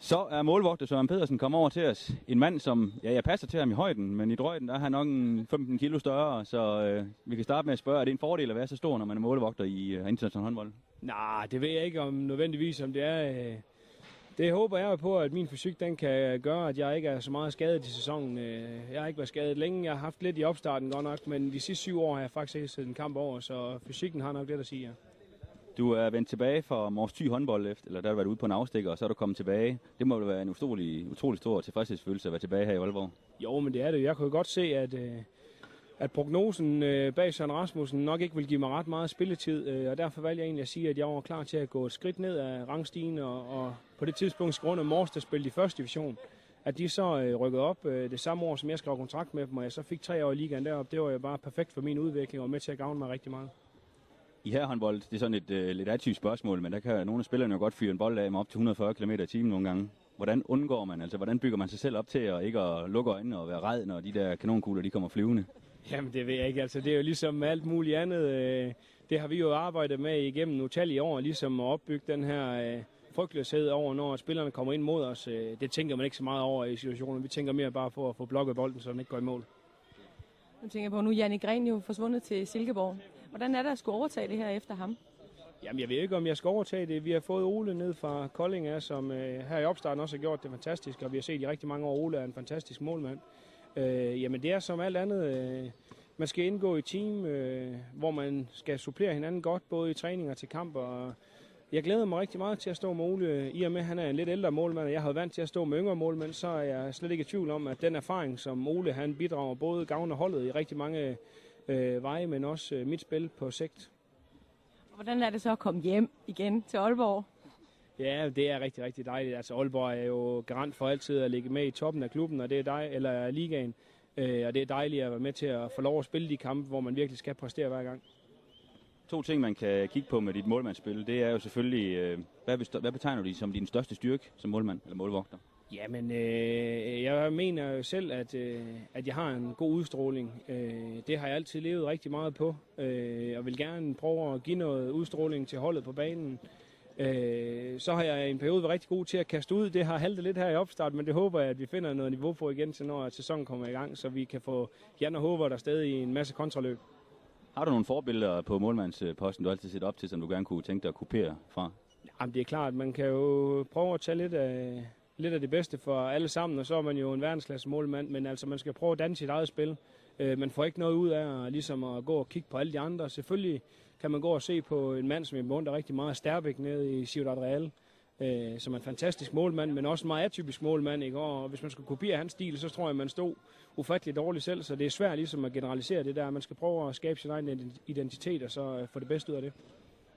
Så er målvogter Søren Pedersen kommet over til os. En mand, som, ja, jeg passer til ham i højden, men i drøjden der er han nok en 15 kilo større, så vi kan starte med at spørge, er det en fordel at være så stor, når man er målvogter i international håndbold? Nej, det ved jeg ikke om nødvendigvis, om det er. Det håber jeg på, at min fysik den kan gøre, at jeg ikke er så meget skadet i sæsonen. Jeg har ikke været skadet længe. Jeg har haft lidt i opstarten godt nok, men de sidste 7 år har jeg faktisk ikke set en kamp over, så fysikken har nok det at sige, ja. Du er vendt tilbage fra Mors Thy håndbold, eller der har du været ude på en afstikker, og så er du kommet tilbage. Det må jo være en utrolig stor tilfredshedsfølelse at være tilbage her i Aalborg. Jo, men det er det. Jeg kunne jo godt se, at prognosen bag Søren Rasmussen nok ikke vil give mig ret meget spilletid, og derfor valgte jeg egentlig at sige, at jeg var klar til at gå et skridt ned af rangstigen, og på det tidspunkt grund af Mors, der spillede i første division, at de så rykkede op det samme år, som jeg skrev kontrakt med dem, og jeg så fik 3 år i ligaen deroppe. Det var jo bare perfekt for min udvikling, og med til at gavne mig rigtig meget. I herrehåndbold, det er sådan et lidt atypisk spørgsmål, men der kan nogle af spillerne jo godt fyre en bold af med op til 140 km/t nogle gange. Hvordan undgår man, altså hvordan bygger man sig selv op til at ikke at lukke øjnene og være ræd, når de der kanonkugler de kommer flyvende? Jamen det ved jeg ikke, altså det er jo ligesom med alt muligt andet. Det har vi jo arbejdet med igennem utallige år, ligesom at opbygge den her frygtløshed over, når spillerne kommer ind mod os. Det tænker man ikke så meget over i situationen. Vi tænker mere bare på at få blokket bolden, så den ikke går i mål. Nu tænker jeg på, nu Jannik Gren jo forsvundet til Silkeborg. Hvordan er det at skulle overtage det her efter ham? Jamen jeg ved ikke, om jeg skal overtage det. Vi har fået Ole ned fra Kolding, som her i opstarten også har gjort det fantastisk, og vi har set i rigtig mange år, Ole er en fantastisk målmand. Jamen det er som alt andet. Man skal indgå i team, hvor man skal supplere hinanden godt, både i træninger til kamp. Og jeg glæder mig rigtig meget til at stå med Ole, i og med at han er en lidt ældre målmand, og jeg har vant til at stå med yngre målmænd, så er jeg slet ikke i tvivl om, at den erfaring, som Ole han bidrager både gavner holdet i rigtig mange veje, men også mit spil på sigt. Hvordan er det så at komme hjem igen til Aalborg? Ja, det er rigtig, rigtig dejligt. Altså Aalborg er jo garant for altid at ligge med i toppen af klubben, og det er eller ligaen. Og det er dejligt at være med til at få lov at spille de kampe, hvor man virkelig skal præstere hver gang. 2 ting, man kan kigge på med dit målmandsspil, det er jo selvfølgelig, hvad betegner du som din største styrke som målmand eller målvogter? Jamen, jeg mener jo selv, at jeg har en god udstråling. Det har jeg altid levet rigtig meget på, og vil gerne prøve at give noget udstråling til holdet på banen. Så har jeg i en periode været rigtig god til at kaste ud. Det har haltet lidt her i opstart, men det håber jeg, at vi finder noget niveau på igen til, når sæsonen kommer i gang, så vi kan få Jan og Håvard der stadig i en masse kontraløb. Har du nogle forbilleder på målmandsposten, du altid set op til, som du gerne kunne tænke dig at kopiere fra? Jamen, det er klart, man kan jo prøve at tage lidt af det bedste for alle sammen, og så er man jo en verdensklasse målmand, men altså man skal prøve at danne sit eget spil. Man får ikke noget ud af ligesom at gå og kigge på alle de andre. Selvfølgelig kan man gå og se på en mand, som jeg beundrer rigtig meget, Sterbæk nede i Ciudad Real, som er en fantastisk målmand, men også en meget atypisk målmand, ikke? Og hvis man skulle kopiere hans stil, så tror jeg, man stod ufatteligt dårligt selv, så det er svært ligesom at generalisere det der. Man skal prøve at skabe sin egen identitet, og så få det bedste ud af det.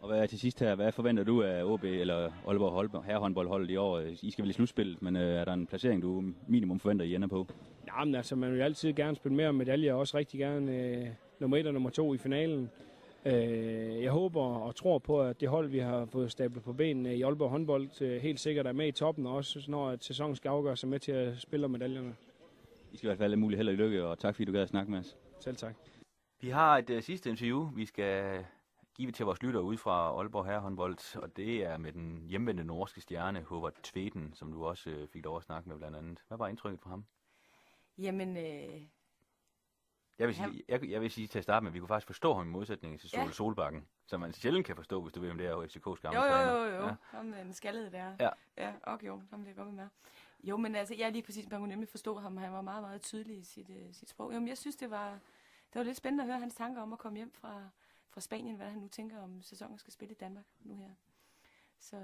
Og hvad til sidst her, hvad forventer du af OB eller Aalborg herrehåndboldholdet i år? I skal vel i slutspillet, men er der en placering, du minimum forventer, I ender på? Jamen altså, man vil altid gerne spille mere medaljer, og også rigtig gerne nummer 1 og nummer 2 i finalen. Jeg håber og tror på, at det hold, vi har fået stablet på benene i Aalborg håndbold, helt sikkert er med i toppen, og også når sæsonen skal afgøre sig med til at spille om medaljerne. I skal i hvert fald have mulig held og lykke, og tak fordi du gad at snakke med os. Selv tak. Vi har et sidste interview, vi skal give til vores lyttere ude fra Aalborg herrehåndbold, og det er med den hjemvendte norske stjerne, Håvard Tveden, som du også fik lov at snakke med blandt andet. Hvad var indtrykket fra ham? Jamen, Jeg vil sige til at starte med, at vi kunne faktisk forstå ham i modsætning til Solbakken, som man sjældent kan forstå, hvis du ved, om det er FCK's gamle træner. Jo. Ham den skaldede der. Ja, okay, jo, ham vil jeg godt med. Jo, men altså, jeg lige præcis, man kunne nemlig forstå ham. Han var meget, meget tydelig i sit sprog. Jamen, jeg synes, det var lidt spændende at høre hans tanker om at komme hjem fra Spanien, hvad han nu tænker om sæsonen skal spille i Danmark nu her. Så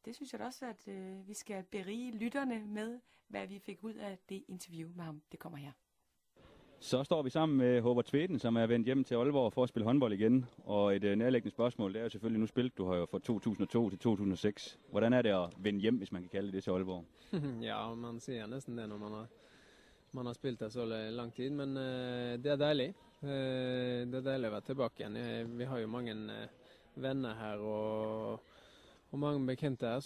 det synes jeg også, at vi skal berige lytterne med, hvad vi fik ud af det interview med ham. Det kommer her. Så står vi sammen med Håvard Tveden, som er vendt hjem til Aalborg for at spille håndbold igen. Og et nærliggende spørgsmål, det er jo selvfølgelig, nu spillet du har jo fra 2002 til 2006. Hvordan er det at vende hjem, hvis man kan kalde det til Aalborg? Ja, man ser næsten det, når man har spillet der så lang tid, men det er dejligt. Det er dejligt at være tilbage igen. Vi har jo mange venner her og mange bekendte her,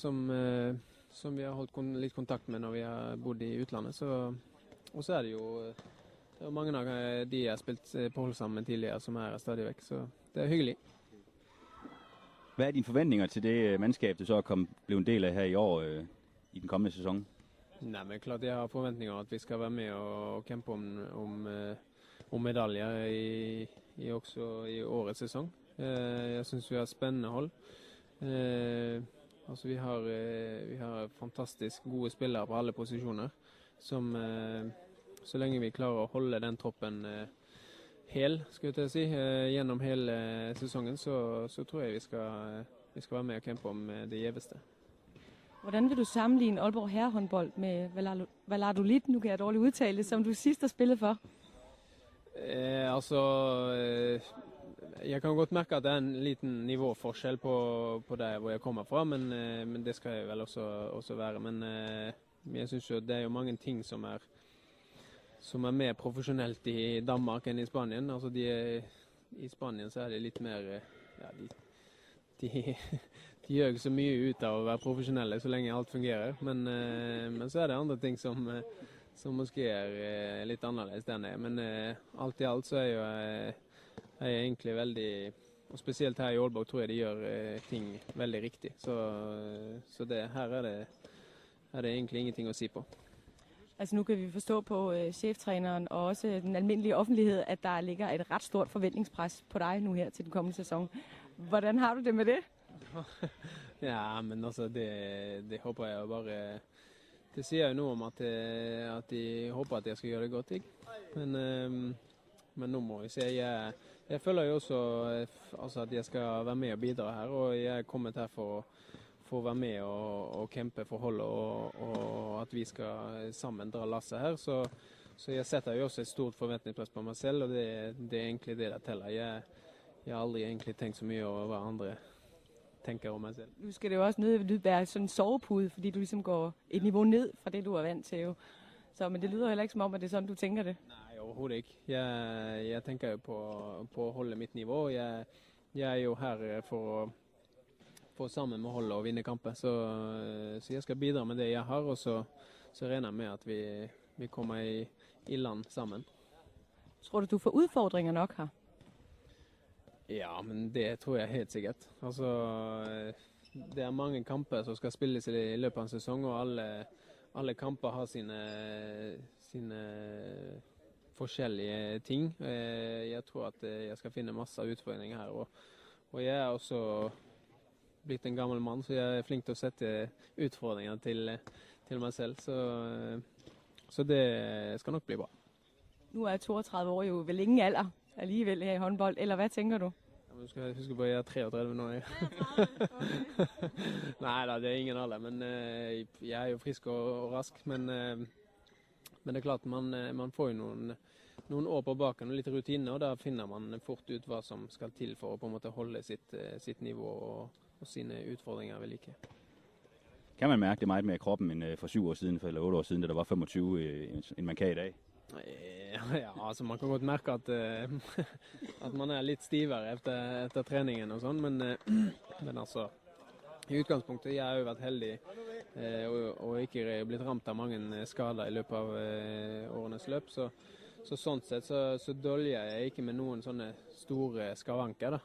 som vi har holdt lidt kontakt med når vi har bodd i utlandet. Og så er det jo mange av de jeg har spilt på hold sammen tidligere, som er stadigvæk, så det er hyggelig. Hvad er dine forventninger til det mandskab, du så er blevet en del af her i år? i den kommende sæson? Nej, men klart jeg har forventninger at vi skal være med og kæmpe om medaljer også i årets sæson. Jeg synes vi har spændende hold. Altså vi har fantastisk gode spillere på alle posisjoner, som så lenge vi klarer å holde den troppen hel, skulle jeg si, gjennom hele sesongen, så tror jeg vi skal være med og kæmpe om det gjeveste. Hvordan vil du sammenligne Aalborg herrehåndbold med Valladolid, nu kan jeg dårligt udtale det, som du sidst har spillet for? Jeg kan godt mærke at det er en liten nivåforskjell på der hvor jeg kommer fra, men det skal jeg vel også være. Men jeg synes jo det er jo mange ting som er mer profesjonelt i Danmark enn i Spanien. Altså i Spanien så er det litt mer, de gjør ikke så mye ut av å være profesjonelle så lenge alt fungerer. Men så er det andre ting som måske er litt annerledes der nede. Men alt i alt så er jeg egentlig veldig, og spesielt her i Aalborg tror jeg de gjør ting veldig riktig. Så her er det egentlig ingenting å si på. Altså nu kan vi forstå på cheftræneren og også den almindelige offentlighed, at der ligger et ret stort forventningspres på dig nu her til den kommende sæson. Hvordan har du det med det? Ja, men altså det håper jeg bare. Det sier jo noe om at de håper at jeg skal gjøre det godt, ikke? Men nå må vi se. Jeg føler jo også at jeg skal være med og bidra her, og jeg er kommet her for å være med og kjempe for holdet, og at vi skal sammen dra lasset her. Så jeg setter jo også et stort forventningspress på meg selv, og det er egentlig det der teller. Jeg har aldri egentlig tenkt så mye over hva andre tenker om meg selv. Nu skal det jo også være sådan en sovepude, fordi du ligesom går et niveau ned fra det, du er vant til jo. Men det lyder heller ikke som om, at det er sådan, du tænker det. Nej, overhovedet ikke. Jeg tenker jo på å holde mitt nivå. Jeg er jo her for å få sammen med holdet og vinne kamper. Så jeg skal bidra med det jeg har, og så regner jeg med at vi kommer i land sammen. Tror du får udfordringer nok her? Ja, men det tror jeg helt sikkert. Altså, det er mange kamper som skal spilles i løpet av en sesong, og alle kamper har sine forskjellige ting. Jeg tror at jeg skal finne masse utfordringer her, og jeg er også blitt en gammel mann, så jeg er flink til å sette utfordringer til meg selv, så det skal nok bli bra. Nu er 32 år jo vel ingen alder alligevel her i håndbold, eller hvad tænker du? Du skal huske på at jeg er 33 nå. Nei da, det er ingen alder, men jeg er jo frisk og rask, men det er klart man får jo noen år på baken og litt rutine, og da finner man fort ut hva som skal til for å på en måte holde sitt nivå og sine utfordringer ved like. Kan man mærke det meget med kroppen end for 7 år siden, eller 8 år siden, da der var 25, end man kan i dag? Ja, altså man kan godt merke at man er litt stivere etter treningen og sånn, men altså i utgangspunktet jeg har jo vært heldig og ikke blitt ramt av mange skader i løpet av årenes løp, så sånn sett så dølger jeg ikke med noen sånne store skavanker da,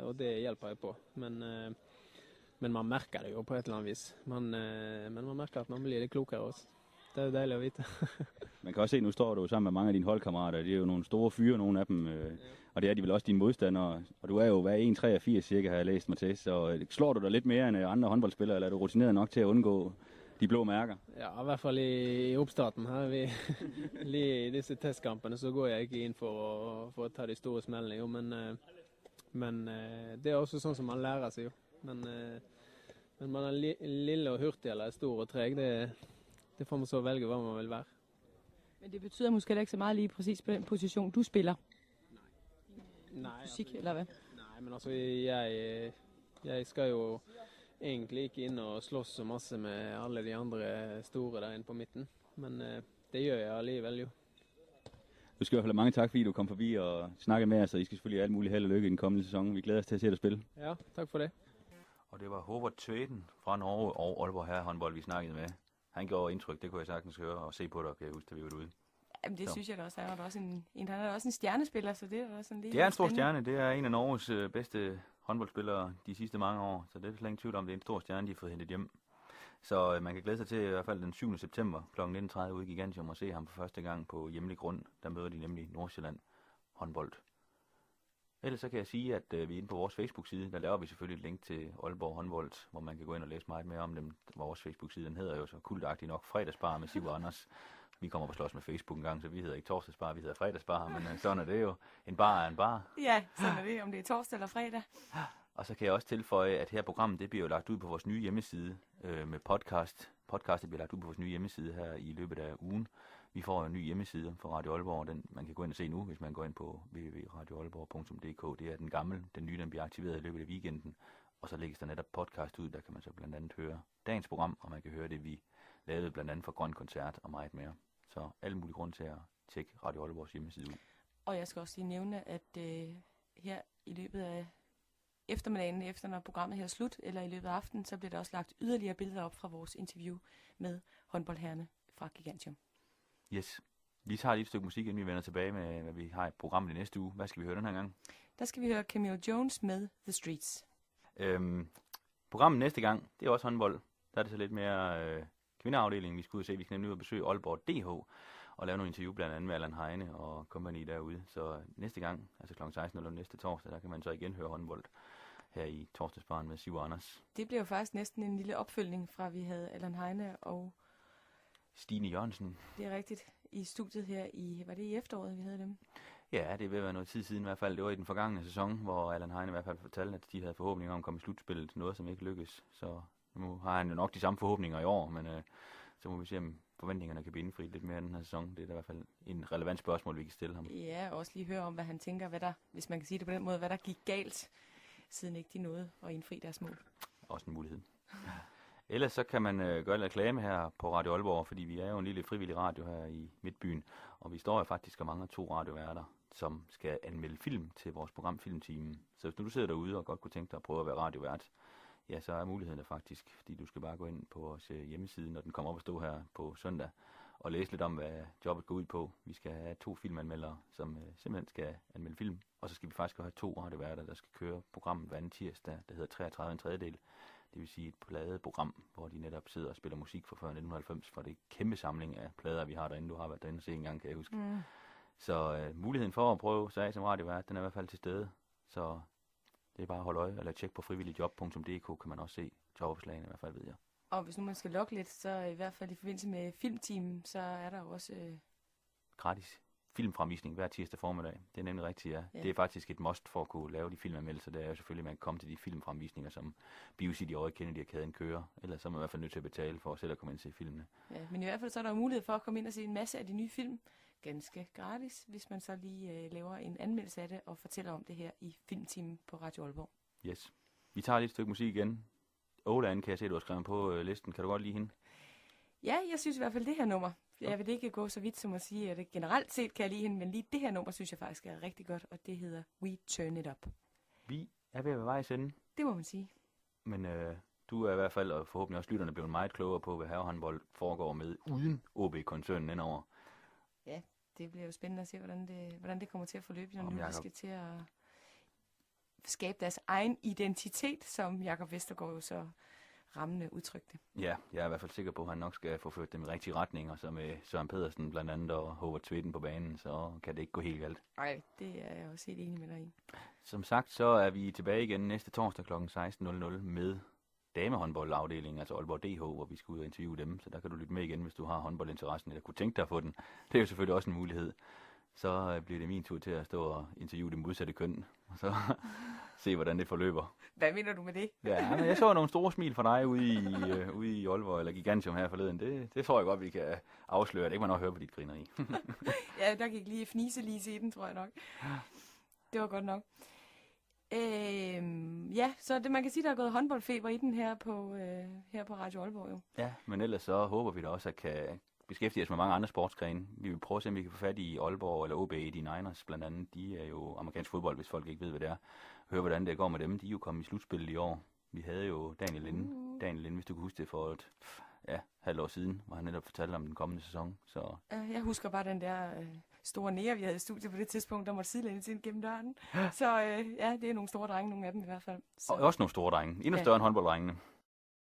og det hjelper jeg på, men man merker det jo på et eller annet vis, men man merker at man blir litt klokere også. Det er jo dejligt at vite. Man kan også se, nu står du sammen med mange af dine holdkammerater. Det er jo nogle store fyre, nogle af dem. Og det er de vel også dine modstandere. Og du er jo 1,83 cirka, har jeg læst mig til. Så slår du dig lidt mere end andre håndboldspillere, eller er du rutineret nok til at undgå de blå mærker? Ja, i hvert fall i oppstarten her. Lige i disse testkampene så går jeg ikke inn for å ta de store smellene. Jo, men det er også sånn som man lærer seg jo. Men man er lille og hurtig eller stor og treg, det får man så velge, hva man vil være. Men det betyder måske ikke så meget lige præcis på den position, du spiller? Nej. Fysik, eller hvad? Nej, men altså, jeg skal jo egentlig ikke inn og slåss så masse med alle de andre store der inne på midten. Men det gjør jeg alligevel jo. Du skal i hvert fald have mange tak, fordi du kom forbi og snakkede med os, og I skal selvfølgelig have alt muligt held og lykke i den kommende sæson. Vi glæder os til at se dig spille. Ja, tak for det. Og det var Håvard Tveden fra Norge og Aalborg herrehåndbold, vi snakkede med. Han gjorde indtryk, det kunne jeg sagtens høre og se på dig, kan jeg huske, da vi var ude. Jamen det synes jeg da også. Han er også en stjernespiller, så det er også en Det er en stor stjerne. Det er en af Norges bedste håndboldspillere de sidste mange år, så det er slet ingen tvivl om, det er en stor stjerne, de har fået hentet hjem. Så man kan glæde sig til i hvert fald den 7. september kl. 19.30 ude i Gigantium og se ham for første gang på hjemlig grund. Der møder de nemlig Nordsjælland håndbold. Ellers så kan jeg sige, at vi er inde på vores Facebook-side. Der laver vi selvfølgelig et link til Aalborg håndbold, hvor man kan gå ind og læse meget mere om dem. Vores Facebook-side, den hedder jo så kultagtigt nok Fredagsbar med Siv og Anders. Vi kommer på slås med Facebook en gang, så vi hedder ikke Torsdagsbar, vi hedder Fredagsbar, men sådan er det jo. En bar er en bar. Ja, sådan er det, om det er torsdag eller fredag. Og så kan jeg også tilføje, at her programmet, det bliver jo lagt ud på vores nye hjemmeside med podcast. Podcastet bliver lagt ud på vores nye hjemmeside her i løbet af ugen. Vi får en ny hjemmeside for Radio Aalborg, den man kan gå ind og se nu, hvis man går ind på www.radioaalborg.dk. Det er den gamle, den nye, den bliver aktiveret i løbet af weekenden. Og så lægges der netop podcast ud, der kan man så blandt andet høre dagens program, og man kan høre det, vi lavede blandt andet for Grøn Koncert og meget mere. Så alle mulige grunde til at tjekke Radio Aalborgs hjemmeside ud. Og jeg skal også lige nævne, at her i løbet af eftermiddagen, efter når programmet her er slut, eller i løbet af aftenen, så bliver der også lagt yderligere billeder op fra vores interview med håndboldherrerne fra Gigantium. Yes. Vi tager lige et stykke musik, inden vi vender tilbage med, hvad vi har i programmet i næste uge. Hvad skal vi høre den her gang? Der skal vi høre Camille Jones med The Streets. Programmet næste gang, det er også håndbold. Der er det så lidt mere kvindeafdelingen. Vi skal ud og se, vi skal nemlig ud og besøge Aalborg DH og lave nogle interview blandt andet med Allan Heine og company derude. Så næste gang, altså kl. 16 eller næste torsdag, der kan man så igen høre håndbold her i Torsdagsbaren med Siv og Anders. Det bliver jo faktisk næsten en lille opfølgning fra, vi havde Allan Heine og Stine Jørgensen. Det er rigtigt. I studiet her var det i efteråret, vi havde dem? Ja, det vil være noget tid siden i hvert fald. Det var i den forgangne sæson, hvor Allan Heine i hvert fald fortalte, at de havde forhåbninger om at komme i slutspillet. Noget, som ikke lykkes. Så nu har han jo nok de samme forhåbninger i år, men så må vi se, om forventningerne kan blive indfriet lidt mere i den her sæson. Det er i hvert fald en relevant spørgsmål, vi kan stille ham. Ja, og også lige høre om, hvad han tænker, hvis man kan sige det på den måde, hvad der gik galt, siden ikke de nåede at indfri deres mål. Også en mulighed. Ellers så kan man gøre lidt reklame her på Radio Aalborg, fordi vi er jo en lille frivillig radio her i Midtbyen, og vi står jo faktisk og mangler 2 radioværter, som skal anmelde film til vores program Filmteamen. Så hvis nu du sidder derude og godt kunne tænke dig at prøve at være radiovært, ja, så er muligheden der faktisk, fordi du skal bare gå ind på vores hjemmeside, når den kommer op og stå her på søndag, og læse lidt om, hvad jobbet går ud på. Vi skal have 2 filmanmeldere, som simpelthen skal anmelde film, og så skal vi faktisk have 2 radioværter, der skal køre programmet hver anden tirsdag, der hedder 33 1/3. Det vil sige et pladeprogram, hvor de netop sidder og spiller musik fra før 1990, for det er en kæmpe samling af plader, vi har derinde. Du har været derinde og se en gang, kan jeg huske. Mm. Så muligheden for at prøve sig af som radiovært, den er i hvert fald til stede. Så det er bare at holde øje, eller tjekke på frivilligjob.dk, kan man også se jobopslagene, i hvert fald ved jeg. Og hvis nu man skal logge lidt, så i hvert fald i forbindelse med Filmteamen, så er der jo også gratis filmfremvisning hver tirsdag formiddag. Det er nemlig rigtigt, ja. Det er faktisk et must for at kunne lave de filmanmeldelser. Det er jo selvfølgelig, at man kan komme til de filmfremvisninger, som BioCity og Kennedy-arkaden kører. Ellers så er man i hvert fald nødt til at betale for at selv at komme ind og se filmene. Ja, men i hvert fald så er der jo mulighed for at komme ind og se en masse af de nye film. Ganske gratis, hvis man så lige laver en anmeldelse af det og fortæller om det her i Filmteamen på Radio Aalborg. Yes. Vi tager lidt stykke musik igen. Ola, kan jeg se, du har skrevet på listen. Kan du godt lide hende? Ja, jeg synes i hvert fald det her nummer. Jeg vil ikke gå så vidt som at sige, at det generelt set kan jeg lide hende, men lige det her nummer synes jeg faktisk er rigtig godt, og det hedder We Turn It Up. Vi er ved at være vejs ende. Det må man sige. Men du er i hvert fald, og forhåbentlig også lytterne, blevet meget klogere på, hvad herrehåndbold foregår med uden OB-koncernen indover. Ja, det bliver jo spændende at se, hvordan det kommer til at forløbe, når nu vi skal til at skabe deres egen identitet, som Jakob Vestergaard jo så rammende udtrykte. Ja, jeg er i hvert fald sikker på, at han nok skal få ført dem i rigtige retninger, så med Søren Pedersen blandt andet og Håvard Tvitten på banen, så kan det ikke gå helt galt. Nej, det er jeg også helt enig med dig i. Som sagt, så er vi tilbage igen næste torsdag kl. 16.00 med damehåndboldafdelingen, altså Aalborg DH, hvor vi skal ud og interviewe dem, så der kan du lytte med igen, hvis du har håndboldinteressen, eller kunne tænke dig at få den. Det er jo selvfølgelig også en mulighed. Så bliver det min tur til at stå og interviewe det modsatte køn, og så se, hvordan det forløber. Hvad mener du med det? Ja, men jeg så nogle store smil fra dig ude i Aalborg, eller Gigantium her forleden. Det tror jeg godt, vi kan afsløre. Det kan man også høre på dit grineri. Ja, der gik lige fniselise i den, tror jeg nok. Det var godt nok. Ja, så det, man kan sige, der er gået håndboldfeber i den her på Radio Aalborg jo. Ja, men ellers så håber vi da også, at kan beskæftige os med mange andre sportsgrene. Vi vil prøve at se, om vi kan få fat i Aalborg eller OB i de Niners blandt andet. De er jo amerikansk fodbold, hvis folk ikke ved, hvad det er. Hør, hvordan det går med dem. De er jo kommet i slutspillet i år. Vi havde jo Daniel Linde, hvis du kan huske det, for et halvt år siden, hvor han netop fortalte om den kommende sæson. Så jeg husker bare den der store nære, vi havde i studiet på det tidspunkt, der måtte sidelænes ind gennem døren. Så ja, det er nogle store drenge, nogle af dem i hvert fald. Så. Og også nogle store drenge. Endnu større end håndbolddrengene.